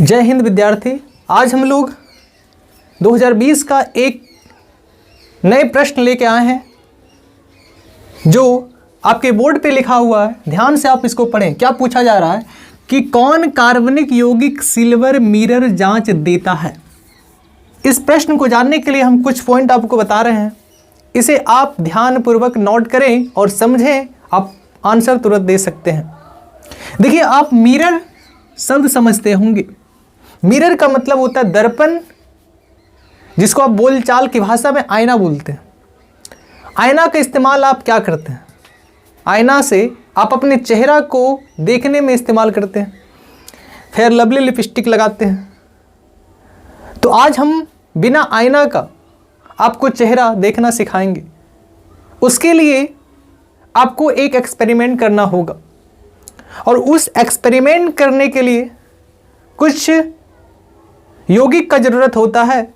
जय हिंद विद्यार्थी। आज हम लोग 2020 का एक नए प्रश्न लेके आए हैं जो आपके बोर्ड पे लिखा हुआ है। ध्यान से आप इसको पढ़ें। क्या पूछा जा रहा है कि कौन कार्बनिक यौगिक सिल्वर मिरर जांच देता है। इस प्रश्न को जानने के लिए हम कुछ पॉइंट आपको बता रहे हैं। इसे आप ध्यानपूर्वक नोट करें और समझें, आप आंसर तुरंत दे सकते हैं। देखिए, आप मिरर शब्द समझते होंगे। मिरर का मतलब होता है दर्पण, जिसको आप बोलचाल की भाषा में आईना बोलते हैं। आईना का इस्तेमाल आप क्या करते हैं? आईना से आप अपने चेहरा को देखने में इस्तेमाल करते हैं, फेयर लवली लिपस्टिक लगाते हैं। तो आज हम बिना आईना का आपको चेहरा देखना सिखाएंगे। उसके लिए आपको एक एक्सपेरिमेंट करना होगा और उस एक्सपेरिमेंट करने के लिए कुछ यौगिक का ज़रूरत होता है,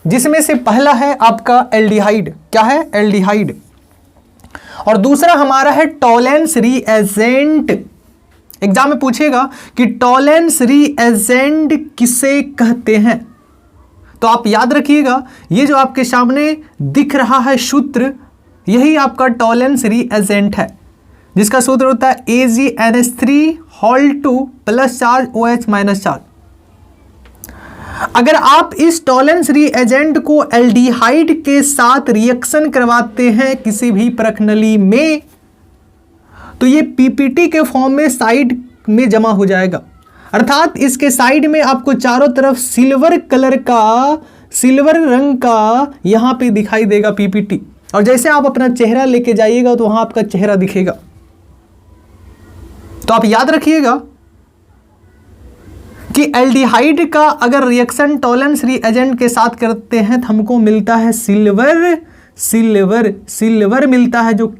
जिसमें से पहला है आपका एल्डिहाइड। क्या है? एल्डिहाइड। और दूसरा हमारा है टॉलेंस रीएजेंट। एग्जाम में पूछेगा कि टॉलेंस रीएजेंट किसे कहते हैं, तो आप याद रखिएगा, ये जो आपके सामने दिख रहा है सूत्र, यही आपका टॉलेंस रीएजेंट है, जिसका सूत्र होता है AgNH3 plus charge OH minus charge. अगर आप इस टॉलेंस रीएजेंट को एल्डिहाइड के साथ रिएक्शन करवाते हैं किसी भी प्रश्नली में, तो ये पीपीटी के फॉर्म में साइड में जमा हो जाएगा। अर्थात इसके साइड में आपको चारों तरफ सिल्वर कलर का, सिल्वर रंग का यहां पे दिखाई देगा पीपीटी। और जैसे आप अपना चेहरा लेके जाइएगा तो वहां आपका चेहरा दिखेगा। तो आप याद रखिएगा कि एल्डिहाइड का अगर रिएक्शन टॉलेंस रीएजेंट के साथ करते हैं तो हमको मिलता है सिल्वर। सिल्वर सिल्वर मिलता है, जो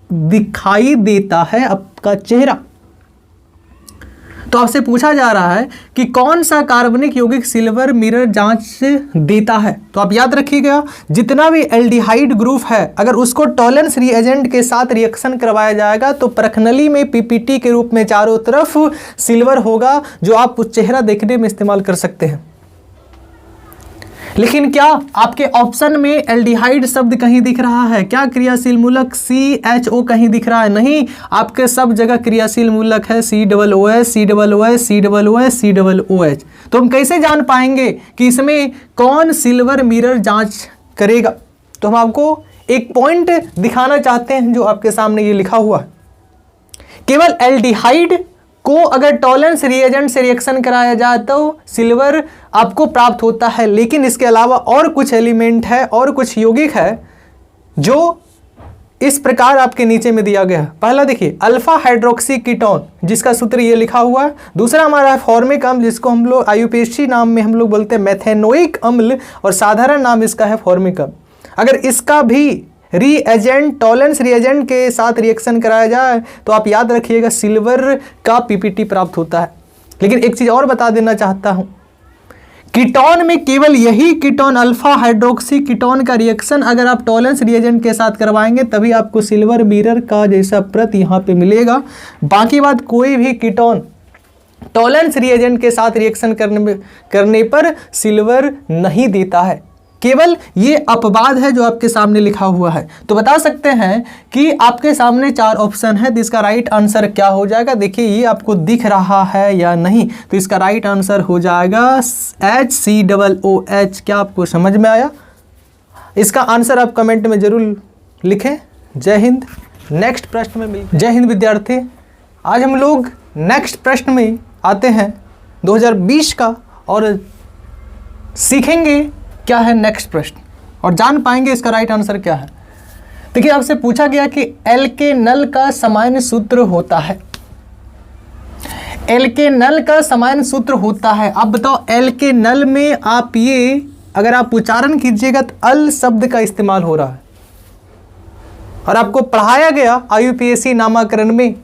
दिखाई देता है आपका चेहरा। तो आपसे पूछा जा रहा है कि कौन सा कार्बनिक यौगिक सिल्वर मिरर जांच देता है। तो आप याद रखिएगा, जितना भी एल्डिहाइड ग्रुप है, अगर उसको टॉलेंस रीएजेंट के साथ रिएक्शन करवाया जाएगा तो प्रश्नली में पीपीटी के रूप में चारों तरफ सिल्वर होगा, जो आप उस चेहरा देखने में इस्तेमाल कर सकते हैं। लेकिन क्या आपके ऑप्शन में एल्डिहाइड शब्द कहीं दिख रहा है? क्या क्रियाशील मूलक CHO कहीं दिख रहा है? नहीं, आपके सब जगह क्रियाशील मूलक है COOH, COOH, COOH, COOH। तो हम कैसे जान पाएंगे कि इसमें कौन सिल्वर मिरर जांच करेगा? तो हम आपको एक पॉइंट दिखाना चाहते हैं जो आपके सामने ये लिखा हुआ है। केवल एल्डिहाइड को अगर टॉलेंस रिएजेंट से रिएक्शन कराया जाए तो सिल्वर आपको प्राप्त होता है, लेकिन इसके अलावा और कुछ एलिमेंट है और कुछ यौगिक है जो इस प्रकार आपके नीचे में दिया गया है। पहला देखिए, अल्फा हाइड्रोक्सी कीटोन, जिसका सूत्र ये लिखा हुआ है। दूसरा हमारा है फॉर्मिक अम्ल, जिसको हम लोग IUPAC नाम में हम लोग बोलते हैं मेथेनोइक अम्ल, और साधारण नाम इसका है फॉर्मिक अम्ल। अगर इसका भी रीएजेंट टॉलेंस रीएजेंट के साथ रिएक्शन कराया जाए तो आप याद रखिएगा सिल्वर का पीपीटी प्राप्त होता है। लेकिन एक चीज़ और बता देना चाहता हूं, कीटोन में केवल यही कीटोन अल्फा हाइड्रोक्सी कीटोन का रिएक्शन अगर आप टॉलेंस रिएजेंट के साथ करवाएंगे तभी आपको सिल्वर मिरर का जैसा प्रत यहाँ पे मिलेगा। बाकी बात कोई भी कीटोन टॉलेंस रिएजेंट के साथ रिएक्शन करने पर सिल्वर नहीं देता है। केवल ये अपवाद है जो आपके सामने लिखा हुआ है। तो बता सकते हैं कि आपके सामने 4 ऑप्शन है, तो इसका राइट आंसर क्या हो जाएगा? देखिए, ये आपको दिख रहा है या नहीं? तो इसका राइट आंसर हो जाएगा HCOOH। क्या आपको समझ में आया? इसका आंसर आप कमेंट में जरूर लिखें। जय हिंद। नेक्स्ट प्रश्न में मिलते हैं। जय हिंद विद्यार्थी। आज हम लोग नेक्स्ट प्रश्न में आते हैं 2020 का, और सीखेंगे क्या है नेक्स्ट प्रश्न और जान पाएंगे इसका राइट आंसर क्या है। देखिए, आपसे पूछा गया कि एल्केनल का सामान्य सूत्र होता है। एल्केनल का सामान्य सूत्र होता है। अब बताओ, एल्केनल में आप ये अगर आप उच्चारण कीजिएगा तो अल शब्द का इस्तेमाल हो रहा है, और आपको पढ़ाया गया IUPAC नामाकरण में।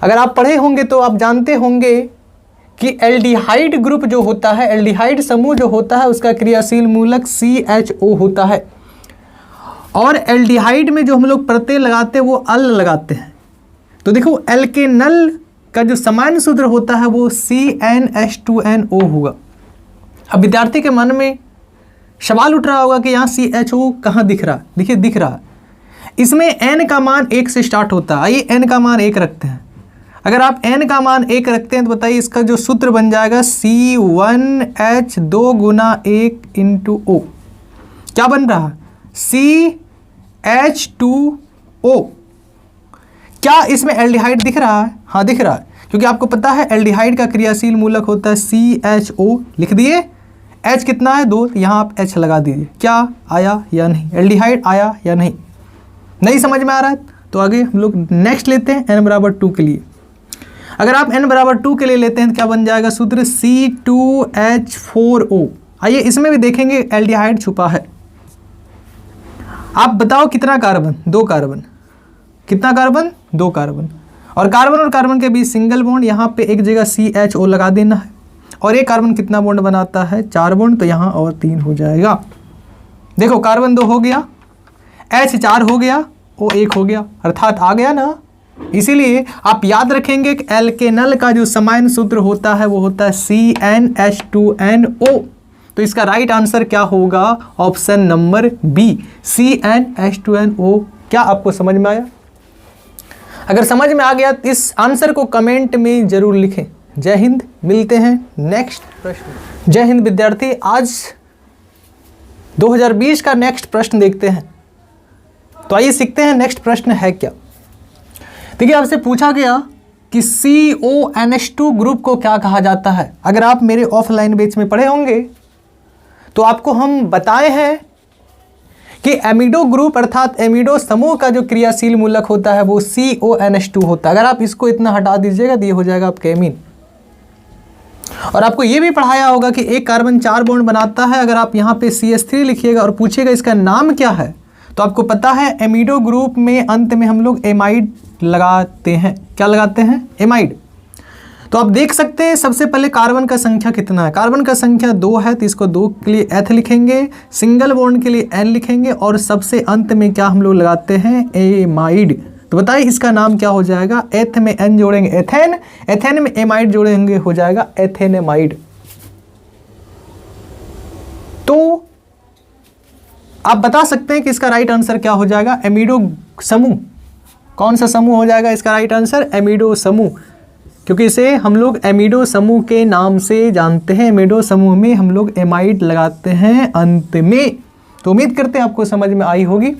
अगर आप पढ़े होंगे तो आप जानते होंगे कि एल्डिहाइड ग्रुप जो होता है, एल्डिहाइड समूह जो होता है, उसका क्रियाशील मूलक CHO होता है। और एल्डिहाइड में जो हम लोग प्रत्यय लगाते हैं वो अल लगाते हैं। तो देखो, एल्केनल का जो सामान्य सूत्र होता है वो CnH2nO होगा। अब विद्यार्थी के मन में सवाल उठ रहा होगा कि यहाँ CHO कहाँ दिख रहा है। देखिए दिख रहा है, इसमें n का मान 1 से स्टार्ट होता है। आइए n का मान 1 रखते हैं। अगर आप n का मान 1 रखते हैं तो बताइए इसका जो सूत्र बन जाएगा C1H2 गुना 1 इंटू O। क्या बन रहा है? CH2O। क्या इसमें एल्डिहाइड दिख रहा है? हाँ दिख रहा है, क्योंकि आपको पता है एल्डिहाइड का क्रियाशील मूलक होता है CHO। लिख दिए, H कितना है 2, तो यहाँ आप H लगा दीजिए। क्या आया या नहीं? एल्डिहाइड आया या नहीं? नहीं समझ में आ रहा है तो आगे हम लोग नेक्स्ट लेते हैं n बराबर 2 के लिए। अगर आप n बराबर 2 के लिए लेते हैं तो क्या बन जाएगा सूत्र C2H4O। आइए इसमें भी देखेंगे एल्डिहाइड छुपा है। आप बताओ कितना कार्बन? 2 कार्बन। कितना कार्बन? 2 कार्बन। और कार्बन के बीच सिंगल बॉन्ड, यहाँ पे एक जगह CHO लगा देना है। और एक कार्बन कितना बॉन्ड बनाता है? 4 बॉन्ड, तो यहाँ और 3 हो जाएगा। देखो कार्बन 2 हो गया, H 4 हो गया, O 1 हो गया, अर्थात आ गया ना। इसीलिए आप याद रखेंगे कि एल्केनल का जो सामान्य सूत्र होता है वो होता है CnH2nO। तो इसका राइट आंसर क्या होगा? Option number B, CnH2nO। क्या आपको समझ में आया? अगर समझ में आ गया तो इस आंसर को कमेंट में जरूर लिखें। जय हिंद, मिलते हैं नेक्स्ट प्रश्न। जय हिंद विद्यार्थी, आज 2020 का नेक्स्ट प्रश्न देखते हैं। तो आइए सीखते हैं नेक्स्ट प्रश्न है क्या। देखिए आपसे पूछा गया कि CONH2 ग्रुप को क्या कहा जाता है। अगर आप मेरे ऑफलाइन बैच में पढ़े होंगे तो आपको हम बताए हैं कि एमिडो ग्रुप अर्थात एमिडो समूह का जो क्रियाशील मूलक होता है वो CONH2 होता है। अगर आप इसको इतना हटा दीजिएगा तो ये हो जाएगा आपका एमीन। और आपको ये भी पढ़ाया होगा कि एक कार्बन 4 बॉन्ड बनाता है। अगर आप यहाँ पे CH3 लिखिएगा और पूछिएगा इसका नाम क्या है, तो आपको पता है एमिडो ग्रुप में अंत में हम लोग एमाइड लगाते हैं। क्या लगाते हैं? एमाइड। तो आप देख सकते हैं सबसे पहले कार्बन का संख्या कितना है। कार्बन का संख्या 2 है, तो इसको 2 के लिए एथ लिखेंगे, सिंगल बॉन्ड के लिए एन लिखेंगे और सबसे अंत में क्या हम लोग लगाते हैं? एमाइड। तो बताइए इसका नाम क्या हो जाएगा? एथ में एन जोड़ेंगे एथेन, एथेन में एमाइड जोड़ेंगे हो जाएगा एथेनेमाइड। तो आप बता सकते हैं कि इसका राइट आंसर क्या हो जाएगा? एमिडो समूह। कौन सा समूह हो जाएगा इसका राइट आंसर? एमिडो समूह, क्योंकि इसे हम लोग एमिडो समूह के नाम से जानते हैं। एमिडो समूह में हम लोग एमाइड लगाते हैं अंत में। तो उम्मीद करते हैं आपको समझ में आई होगी।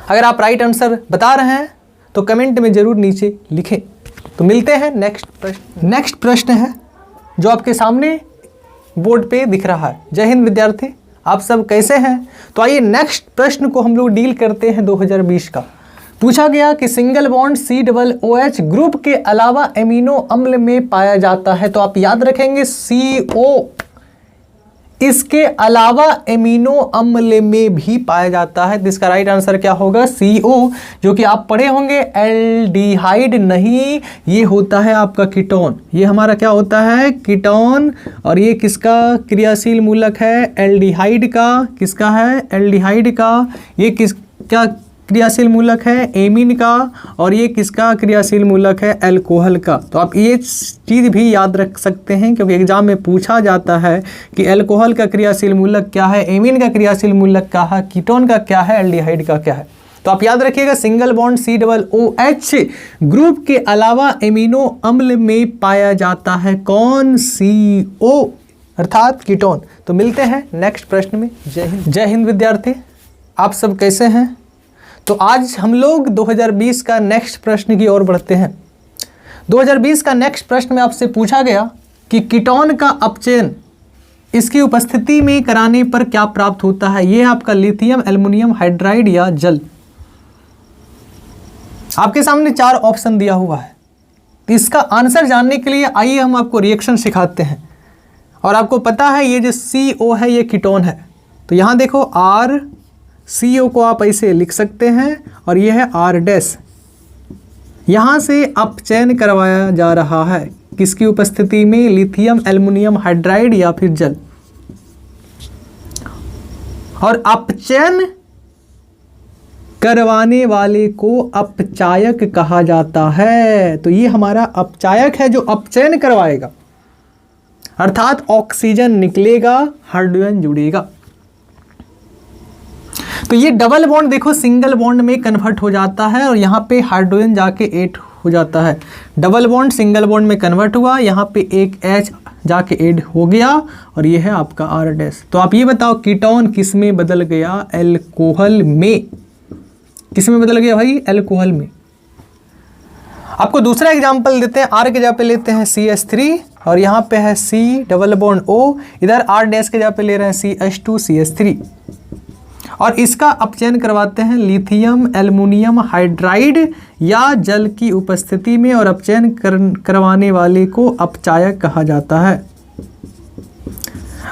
अगर आप राइट आंसर बता रहे हैं तो कमेंट में जरूर नीचे लिखें। तो मिलते हैं नेक्स्ट प्रश्न। नेक्स्ट प्रश्न है जो आपके सामने बोर्ड पे दिख रहा है। जय हिंद विद्यार्थी, आप सब कैसे हैं? तो आइए नेक्स्ट प्रश्न को हम लोग डील करते हैं 2020 का। पूछा गया कि सिंगल बॉन्ड COOH ग्रुप के अलावा एमिनो अम्ल में पाया जाता है। तो आप याद रखेंगे CO इसके अलावा एमिनो अम्ल में भी पाया जाता है। तो इसका राइट आंसर क्या होगा? CO, जो कि आप पढ़े होंगे एल्डिहाइड नहीं, ये होता है आपका कीटोन। ये हमारा क्या होता है? कीटोन। और ये किसका क्रियाशील मूलक है? एल्डिहाइड का। किसका है? एल्डिहाइड का। ये क्या क्रियाशील मूलक है? एमीन का। और ये किसका क्रियाशील मूलक है? अल्कोहल का। तो आप ये चीज़ भी याद रख सकते हैं, क्योंकि एग्जाम में पूछा जाता है कि अल्कोहल का क्रियाशील मूलक क्या है, एमीन का क्रियाशील मूलक क्या है, कीटोन का क्या है, एल्डिहाइड का क्या है। तो आप याद रखिएगा सिंगल बॉन्ड COOH ग्रुप के अलावा एमिनो अम्ल में पाया जाता है कौन? CO अर्थात कीटोन। तो मिलते हैं नेक्स्ट प्रश्न में। जय हिंद। जय हिंद विद्यार्थी, आप सब कैसे हैं? तो आज हम लोग 2020 का नेक्स्ट प्रश्न की ओर बढ़ते हैं। 2020 का नेक्स्ट प्रश्न में आपसे पूछा गया कि कीटोन का अपचयन इसकी उपस्थिति में कराने पर क्या प्राप्त होता है। यह आपका लिथियम एल्युमिनियम हाइड्राइड या जल। आपके सामने 4 ऑप्शन दिया हुआ है। तो इसका आंसर जानने के लिए आइए हम आपको रिएक्शन सिखाते हैं। और आपको पता है ये जो CO है ये कीटोन है। तो यहाँ देखो CO को आप ऐसे लिख सकते हैं और यह है R-। यहाँ से अपचयन करवाया जा रहा है किसकी उपस्थिति में? लिथियम एल्युमिनियम हाइड्राइड या फिर जल। और अपचयन करवाने वाले को अपचायक कहा जाता है। तो ये हमारा अपचायक है जो अपचयन करवाएगा, अर्थात ऑक्सीजन निकलेगा, हाइड्रोजन जुड़ेगा। तो ये डबल बॉन्ड देखो सिंगल बॉन्ड में कन्वर्ट हो जाता है और यहाँ पे हाइड्रोजन जाके 8 हो जाता है। डबल बॉन्ड सिंगल बॉन्ड में कन्वर्ट हुआ, यहाँ पे एक H जाके ऐड हो गया और ये है आपका R-। तो आप ये बताओ कीटोन किस में बदल गया? एल्कोहल में। किस में बदल गया भाई? एल्कोहल में। आपको दूसरा एग्जांपल देते हैं, R के जगह पे लेते हैं CH3 और यहाँ पे है C डबल बॉन्ड O, इधर R- के जगह पे ले रहे हैं CH2 CH3 और इसका अपचयन करवाते हैं लिथियम एल्युमिनियम हाइड्राइड या जल की उपस्थिति में और अपचयन करवाने वाले को अपचायक कहा जाता है।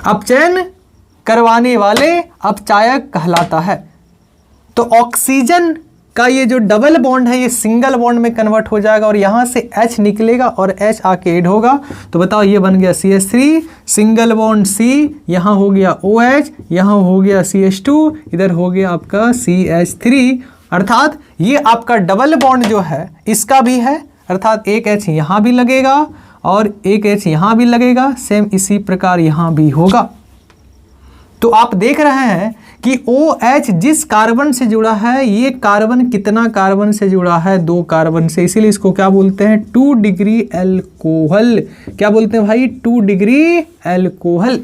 अपचयन करवाने वाले अपचायक कहलाता है। तो ऑक्सीजन का ये जो डबल बॉन्ड है ये सिंगल बॉन्ड में कन्वर्ट हो जाएगा और यहाँ से H निकलेगा और H आके ऐड होगा। तो बताओ ये बन गया CH3, सिंगल बॉन्ड C, यहाँ हो गया OH, यहाँ हो गया CH2, इधर हो गया आपका CH3। अर्थात ये आपका डबल बॉन्ड जो है इसका भी है, अर्थात एक H यहाँ भी लगेगा और एक H यहाँ भी लगेगा, सेम इसी प्रकार यहाँ भी होगा। तो आप देख रहे हैं कि OH जिस कार्बन से जुड़ा है ये कार्बन कितना कार्बन से जुड़ा है? 2 कार्बन से, इसीलिए इसको क्या बोलते हैं? 2 डिग्री एल्कोहल। क्या बोलते हैं भाई? 2 डिग्री एल्कोहल,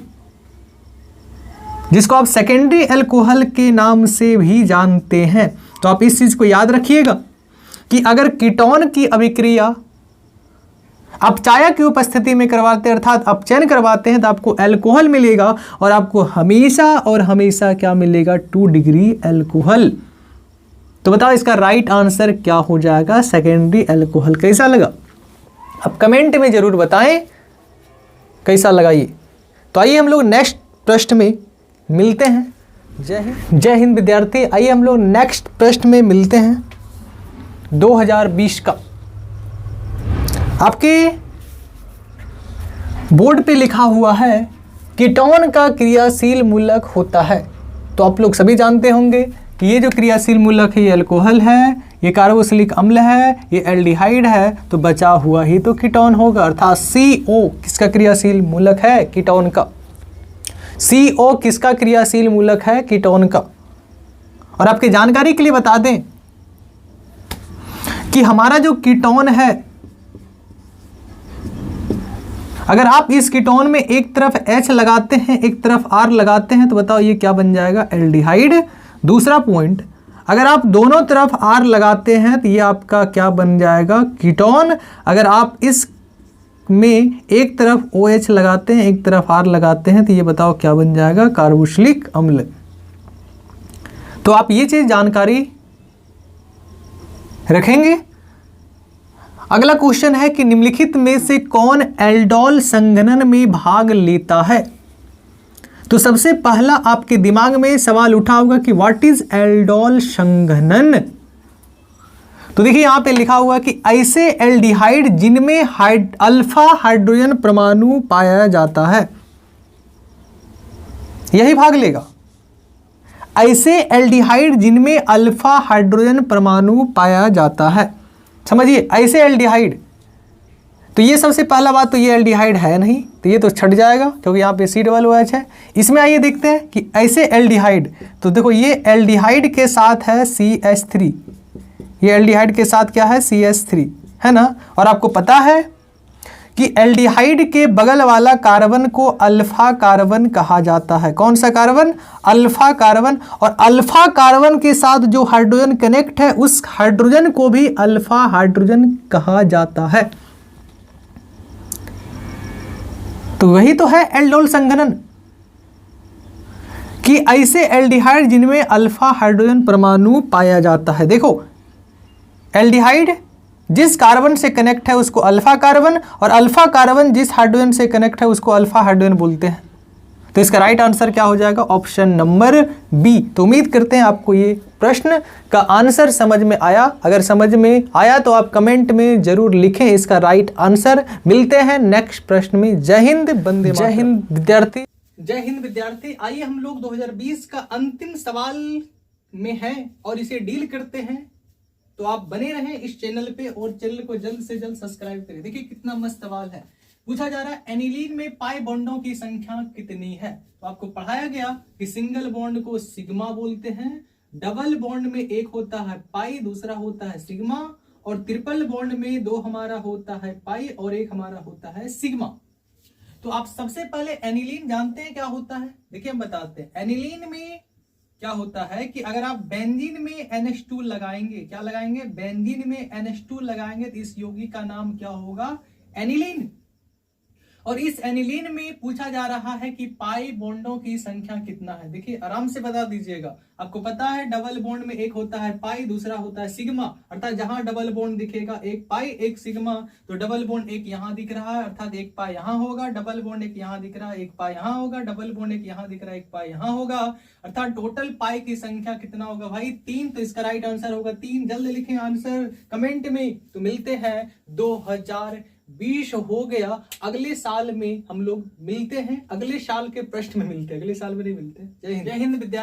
जिसको आप सेकेंडरी एल्कोहल के नाम से भी जानते हैं। तो आप इस चीज को याद रखिएगा कि अगर कीटोन की अभिक्रिया अपचायक की उपस्थिति में करवाते हैं अर्थात अपचयन करवाते हैं तो आपको एल्कोहल मिलेगा और आपको हमेशा और हमेशा क्या मिलेगा? 2 डिग्री एल्कोहल। तो बताओ इसका राइट आंसर क्या हो जाएगा? Secondary alcohol. कैसा लगा? अब कमेंट में जरूर बताएं कैसा लगा ये। तो आइए हम लोग नेक्स्ट प्रश्न में मिलते हैं। जय हिंद विद्यार्थी। आइए हम लोग नेक्स्ट प्रश्न में मिलते हैं 2020 का। आपके बोर्ड पे लिखा हुआ है कीटोन का क्रियाशील मूलक होता है। तो आप लोग सभी जानते होंगे कि ये जो क्रियाशील मूलक है ये अल्कोहल है, ये कार्बोक्सिलिक अम्ल है, ये एल्डिहाइड है, तो बचा हुआ ही तो कीटोन होगा। अर्थात CO किसका क्रियाशील मूलक है? कीटोन का। CO किसका क्रियाशील मूलक है? कीटोन का। और आपकी जानकारी के लिए बता दें कि हमारा जो कीटोन है, अगर आप इस कीटोन में एक तरफ H लगाते हैं एक तरफ R लगाते हैं तो बताओ ये क्या बन जाएगा? एल्डिहाइड। दूसरा पॉइंट, अगर आप दोनों तरफ R लगाते हैं तो ये आपका क्या बन जाएगा? कीटोन। अगर आप इस में एक तरफ OH लगाते हैं एक तरफ R लगाते हैं तो ये बताओ क्या बन जाएगा? कार्बोक्सिलिक अम्ल। तो आप ये चीज जानकारी रखेंगे। अगला क्वेश्चन है कि निम्नलिखित में से कौन एल्डोल संघनन में भाग लेता है? तो सबसे पहला आपके दिमाग में सवाल उठा होगा कि व्हाट इज एल्डोल संघनन। तो देखिए यहां पे लिखा हुआ कि ऐसे एल्डिहाइड जिनमें अल्फा हाइड्रोजन परमाणु पाया जाता है यही भाग लेगा। ऐसे एल्डिहाइड जिनमें अल्फा हाइड्रोजन परमाणु पाया जाता है, समझिए ऐसे एल्डिहाइड। तो ये सबसे पहला बात, तो ये एल्डिहाइड है नहीं तो ये तो छट जाएगा क्योंकि यहाँ पे COOH है। इसमें आइए देखते हैं कि ऐसे एल्डिहाइड, तो देखो ये एल्डिहाइड के साथ है CH3, ये एल्डिहाइड के साथ क्या है? CH3 है ना। और आपको पता है कि एल्डिहाइड के बगल वाला कार्बन को अल्फा कार्बन कहा जाता है। कौन सा कार्बन? Alpha carbon. और अल्फा कार्बन के साथ जो हाइड्रोजन कनेक्ट है उस हाइड्रोजन को भी अल्फा हाइड्रोजन कहा जाता है। तो वही तो है एल्डोल संघनन कि ऐसे एल्डिहाइड जिनमें अल्फा हाइड्रोजन परमाणु पाया जाता है। देखो एल्डिहाइड जिस कार्बन से कनेक्ट है उसको अल्फा कार्बन और अल्फा कार्बन जिस हाइड्रोजन से कनेक्ट है उसको अल्फा हाइड्रोजन बोलते हैं। तो इसका राइट आंसर क्या हो जाएगा? Option number B. तो उम्मीद करते हैं आपको ये प्रश्न का आंसर समझ में आया। अगर समझ में आया तो आप कमेंट में जरूर लिखें इसका राइट आंसर। मिलते हैं नेक्स्ट प्रश्न में। जय हिंद, वंदे मातरम। जय हिंद विद्यार्थी। जय हिंद विद्यार्थी। आइए हम लोग 2020 का अंतिम सवाल में है और इसे डील करते हैं, तो आप बने रहें इस चैनल पे और चैनल को जल्द से जल्द सब्सक्राइब करें। देखिए कितना मस्त सवाल है। पूछा जा रहा है एनिलीन में पाई बॉन्डों की संख्या कितनी है। तो आपको पढ़ाया गया कि सिंगल बॉन्ड को सिग्मा बोलते हैं, डबल बॉन्ड में एक होता है पाई, दूसरा होता है सिग्मा, और ट्रिपल बॉन्ड में दो हमारा होता है पाई और एक हमारा होता है सिग्मा। तो आप सबसे पहले एनिलीन जानते हैं क्या होता है, देखिए हम बताते हैं। एनिलीन में क्या होता है कि अगर आप बेंजीन में NH2 लगाएंगे, क्या लगाएंगे, बेंजीन में NH2 लगाएंगे, तो इस यौगिक का नाम क्या होगा, एनिलीन। और इस एनिलीन में पूछा जा रहा है कि पाई बॉन्डों की संख्या कितना है। देखिए आराम से बता दीजिएगा, आपको पता है डबल बॉन्ड में एक होता है पाई, दूसरा होता है सिग्मा, अर्थात जहां डबल बॉन्ड दिखेगा एक पाई एक सिग्मा, तो डबल बॉन्ड एक यहां दिख रहा है अर्थात एक पाई यहां होगा, डबल बॉन्ड एक यहां दिख रहा है एक पाई यहां होगा, डबल बॉन्ड एक यहां दिख रहा है एक पाई यहां होगा, अर्थात टोटल पाई की संख्या कितना होगा भाई 3। तो इसका राइट आंसर होगा 3। जल्द लिखें आंसर कमेंट में। तो मिलते हैं 2020 हो गया, अगले साल में हम लोग मिलते हैं, अगले साल के प्रश्न में मिलते हैं, अगले साल में नहीं मिलते। जय हिंद। जय हिंद विद्यार्थी।